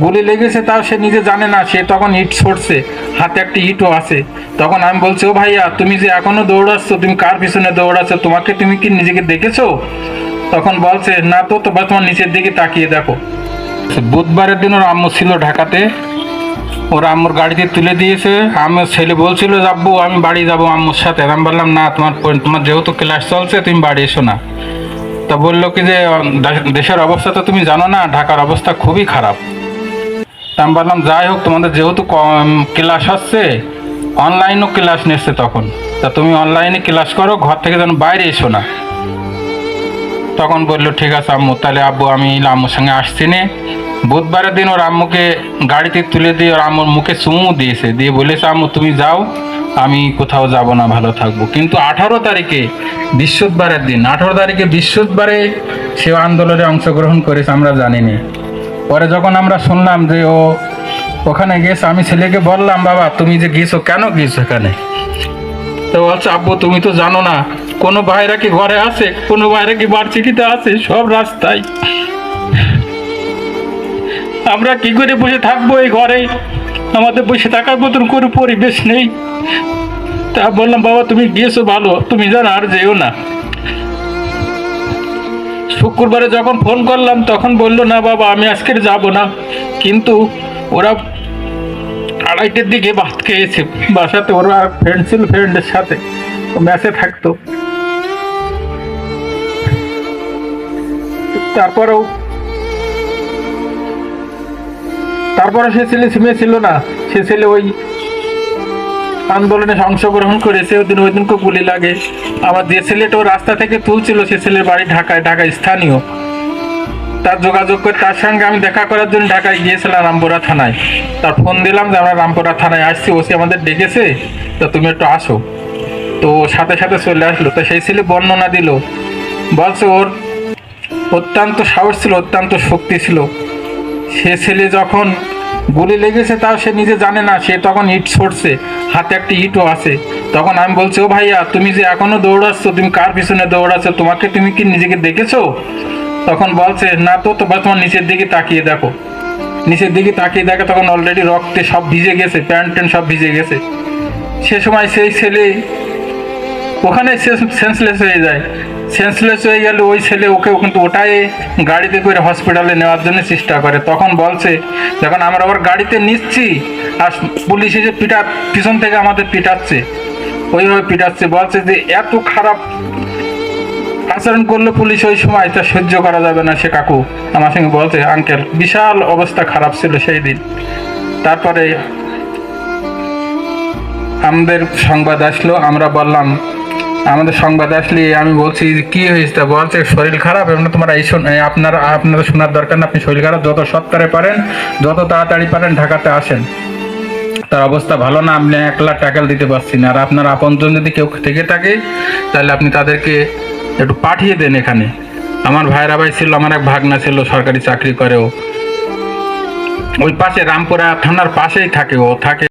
গুলি লেগেছে, তাও সে নিজে জানে না। সে তখন ইট ছড়ছে, হাতে একটা ইটও আছে। তখন আমি বলছি, ও ভাইয়া, তুমি যে এখনো দৌড়াচ্ছ, তুমি কার পিছনে দৌড়াচ্ছ? তুমি কি নিজেকে দেখেছো? তখন বলছে, না তো। তো তোমার নিচের দিকে তাকিয়ে দেখো। বুধবারের দিন ওর আম্মু ছিল ঢাকাতে, ওর আম্মুর গাড়িতে তুলে দিয়েছে। আমার ছেলে বলছিল, আব্বু আমি বাড়ি যাবো আম্মুর সাথে। আমি বললাম, না, তোমার যেহেতু ক্লাস চলছে, তুমি বাড়ি এসো না। তা বললো কি যে দেশের অবস্থা তো তুমি জানো না, ঢাকার অবস্থা খুবই খারাপ। তা আমি বললাম, যাই হোক, তোমাদের যেহেতু ক্লাস হচ্ছে, অনলাইনও ক্লাস নিচ্ছে তখন, তা তুমি অনলাইনে ক্লাস করো, ঘর থেকে যেন বাইরে এসো না। তখন বললো, ঠিক আছে আম্মু, তাহলে আব্বু আমি আম্মুর সঙ্গে আসছি নে। বুধবারের দিন ওর আম্মুকে গাড়িতে তুলে দিয়ে ওর আম্মুর মুখে চুমু দিয়েছে, দিয়ে বলেছে, আম্মু তুমি যাও, আমি কোথাও যাব না, ভালো থাকবো। কিন্তু 18 তারিখে বৃহস্পতিবারের দিন, 18 তারিখে বৃহস্পতিবারে সে আন্দোলনে অংশগ্রহণ করেছে, আমরা জানিনি। পরে যখন আমরা শুনলাম যে ও ওখানে গেছে, আমি ছেলেকে বললাম, বাবা তুমি যে গেছো, কেন গেছো এখানে? তো বলছে, আব্বু তুমি তো জানো না, কোনো ভাইরা কি ঘরে আছে, কোনো ভাইরা কি ভার্সিটিতে আছে, সব রাস্তায়। আমরা কি করে বসে থাকবো এই ঘরে? আমাদের বসে থাকার মতন কোনো পরিবেশ নেই। তা বললাম, বাবা তুমি গিয়েছো ভালো, তুমি জানো আর যেও না। শুক্রবারে যখন ফোন করলাম, তখন বললো, না বাবা আমি আজকে যাব না। কিন্তু ওরা 2:30টার দিকে ভাত খেয়েছে বাসাতে, ওরা ফ্রেন্ড ছিল, ফ্রেন্ডের সাথে ম্যাচে থাকতো। তারপরেও সে ছেলে ছিল না, সে ছেলে ওই আন্দোলনে অংশগ্রহণ করেছে। ওই দিনকে গুলি লাগে। আমার যে ছেলেটা রাস্তা থেকে তুলছিল, সে ছেলের বাড়ি ঢাকায় স্থানীয়। তার যোগাযোগ করে তার সঙ্গে আমি দেখা করার জন্য ঢাকায় গিয়েছিলাম, রামপুরা থানায়। তার ফোন দিলাম যে আমরা রামপুরা থানায় আসছি, ওসি আমাদের ডেকেছে, তো তুমি একটু আসো। তো সাথে সাথে চলে আসলো। তো সেই ছেলে বর্ণনা দিল, বলছে ওর অত্যন্ত সাহস ছিল, অত্যন্ত শক্তি ছিল। সে ছেলে যখন গুলি লেগেছে, তাও সে নিজে জানে না। সে তখন ইট ছড়ছে, হাতে একটা ইটও আছে। তখন আমি বলছি, ও ভাইয়া, তুমি যে এখনো দৌড়াচ্ছ, তুমি কার পিছনে দৌড়াচ্ছ? তুমি কি নিজেকে দেখেছো? তখন বলছে, না তো। তোমার নিচের দিকে তাকিয়ে দেখো। নিচের দিকে তাকিয়ে দেখে, তখন অলরেডি রক্তে সব ভিজে গেছে, প্যান্ট ট্যান্ট সব ভিজে গেছে। সে সময় সেই ছেলে ওখানে সেন্সলেস হয়ে যায়। সেন্সলেস হয়ে গেলে ওই ছেলে ওকে কিন্তু ওটাই গাড়িতে করে হসপিটালে নেওয়ার জন্য চেষ্টা করে। তখন বলছে, যখন আমরা আবার গাড়িতে নিচ্ছি, আর পুলিশ এসে পিছন থেকে আমাদের পিটাচ্ছে, ওইভাবে পিটাচ্ছে। বলছে যে এত খারাপ আচরণ করলো পুলিশ ওই সময়, তা সহ্য করা যাবে না। সে কাকু আমার সঙ্গে বলছে, আঙ্কেল বিশাল অবস্থা খারাপ ছিল সেই দিন। তারপরে আমাদের সংবাদ আসলো, আমরা বললাম, আমাদের সংবাদ আসলে আমি বলছি কি হয়েছে? তা বলছে শরীর খারাপ, এবং তোমরা আপনারা শোনার দরকার না, আপনি শরীর খারাপ, যত সত্তরে পারেন, যত তাড়াতাড়ি পারেন ঢাকাতে আসেন। তার অবস্থা ভালো না, আপনি 1 লাখ টাকা দিতে পারছি না। আর আপনার আপনজন যদি কেউ থেকে থাকে, তাহলে আপনি তাদেরকে একটু পাঠিয়ে দেন এখানে। আমার ভাইরা ভাই ছিল, আমার এক ভাগনা ছিল, সরকারি চাকরি করেও ওই পাশে রামপুরা থানার পাশেই থাকে, ও থাকে।